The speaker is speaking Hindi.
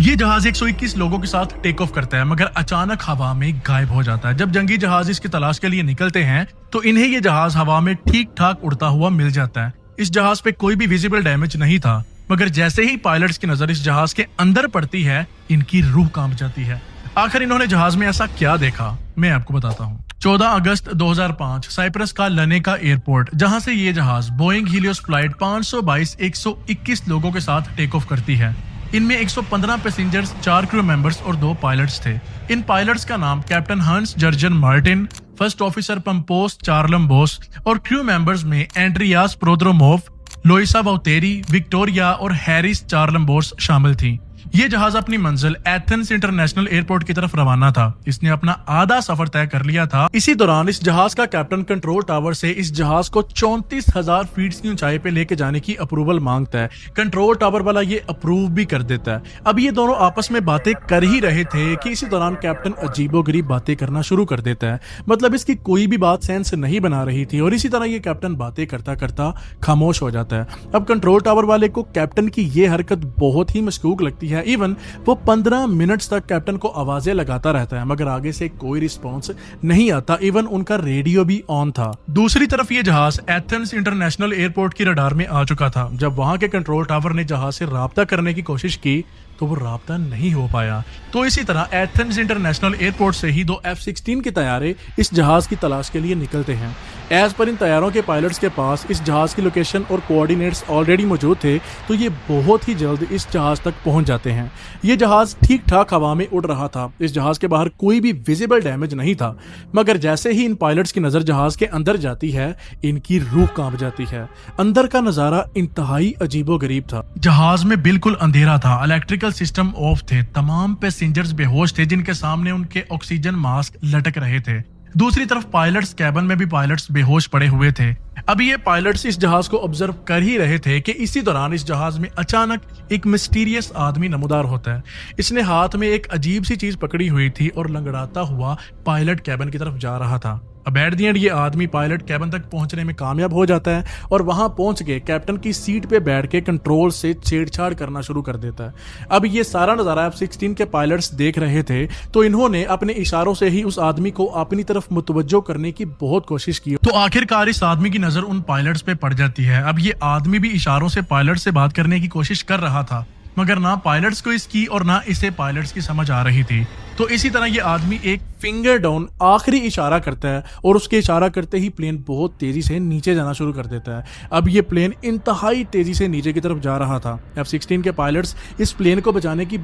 ये जहाज 121 लोगों के साथ टेक ऑफ करता है, मगर अचानक हवा में गायब हो जाता है। जब जंगी जहाज इसकी तलाश के लिए निकलते हैं तो इन्हें ये जहाज हवा में ठीक ठाक उड़ता हुआ मिल जाता है। इस जहाज पे कोई भी विजिबल डैमेज नहीं था, मगर जैसे ही पायलट्स की नजर इस जहाज के अंदर पड़ती है, इनकी रूह कांप जाती है। आखिर इन्होंने जहाज में ऐसा क्या देखा, मैं आपको बताता हूँ। 14 अगस्त 2005 साइप्रस का लनेका एयरपोर्ट, जहां से ये जहाज बोइंग हीलियोस फ्लाइट 522 121 लोगों के साथ टेक ऑफ करती है। इनमें 115 पैसेंजर्स, 4 क्रू मेंबर्स और 2 पायलट्स थे। इन पायलट्स का नाम कैप्टन हंस जर्जन मार्टिन, फर्स्ट ऑफिसर पंपोस चार्लम्बोस और क्रू मेंबर्स में एंड्रियास प्रोद्रोमोव, लोइसा वाउतेरी, विक्टोरिया और हैरिस चार्लम्बोस शामिल थी। ये जहाज अपनी मंजिल एथेंस इंटरनेशनल एयरपोर्ट की तरफ रवाना था। इसने अपना आधा सफर तय कर लिया था। इसी दौरान इस जहाज का कैप्टन कंट्रोल टावर से इस जहाज को 34,000 फीट की ऊंचाई पे लेके जाने की अप्रूवल मांगता है। कंट्रोल टावर वाला ये अप्रूव भी कर देता है। अब ये दोनों आपस में बातें कर ही रहे थे कि इसी दौरान कैप्टन अजीबोगरीब बातें करना शुरू कर देता है। मतलब इसकी कोई भी बात सेंस नहीं बना रही थी और इसी तरह ये कैप्टन बातें करता करता खामोश हो जाता है। अब कंट्रोल टावर वाले को कैप्टन की ये हरकत बहुत ही मशकूक लगती है। इवन वो 15 मिनट्स तक कैप्टन को आवाजें लगाता रहता है, मगर आगे से कोई रिस्पॉन्स नहीं आता। इवन उनका रेडियो भी ऑन था। दूसरी तरफ ये जहाज एथेंस इंटरनेशनल एयरपोर्ट की रडार में आ चुका था। जब वहां के कंट्रोल टावर ने जहाज से राब्ता करने की कोशिश की तो वो राब्ता नहीं हो पाया। तो इसी तरह एथेंस इंटरनेशनल एयरपोर्ट से ही 2 F-16 के तैयारे इस जहाज की तलाश के लिए निकलते हैं। एज पर इन तैयारों के पायलट्स के पास इस जहाज की लोकेशन और कोऑर्डिनेट्स ऑलरेडी मौजूद थे, तो ये बहुत ही जल्द इस जहाज तक पहुंच जाते हैं। ये जहाज ठीक ठाक हवा में उड़ रहा था। इस जहाज के बाहर कोई भी विजिबल डैमेज नहीं था, मगर जैसे ही इन पायलट्स की नजर जहाज के अंदर जाती है, इनकी रूह कांप जाती है। अंदर का नजारा इंतहाई अजीबोगरीब था। जहाज में बिल्कुल अंधेरा था, इलेक्ट्रिकल सिस्टम ऑफ थे, तमाम पैसेंजर्स बेहोश थे जिनके सामने उनके ऑक्सीजन मास्क लटक रहे थे। दूसरी तरफ पायलट्स कैबिन में भी पायलट्स बेहोश पड़े हुए थे। अब ये पायलट्स इस जहाज को ऑब्जर्व कर ही रहे थे कि इसी दौरान इस जहाज में अचानक एक मिस्टीरियस आदमी नमूदार होता है। इसने हाथ में एक अजीब सी चीज पकड़ी हुई थी और लंगड़ाता हुआ पायलट कैबिन की तरफ जा रहा था। अब एट द एंड ये आदमी पायलट कैबिन तक पहुंचने में कामयाब हो जाता है और वहां पहुंच के कैप्टन की सीट पे बैठ के कंट्रोल से छेड़छाड़ करना शुरू कर देता है। अब ये सारा नजारा F-16 के पायलट्स देख रहे थे, तो इन्होंने अपने इशारों से ही उस आदमी को अपनी तरफ मुतवज्जो करने की बहुत कोशिश की। तो आखिरकार इस आदमी की नजर उन पायलट्स पे पड़ जाती है। अब ये आदमी भी इशारों से पायलट से बात करने की कोशिश कर रहा था, मगर ना पायलट्स को इसकी और ना इसे पायलट्स की समझ आ रही थी। तो इसी तरह ये आदमी एक फिंगर डाउन आखिरी इशारा करता है और उसके इशारा करते ही प्लेन बहुत तेजी से नीचे जाना शुरू कर देता है। अब ये प्लेन इंतहाई तेजी से नीचे की तरफ जा रहा था। F-16 के पायलट्स इस प्लेन को बचाने की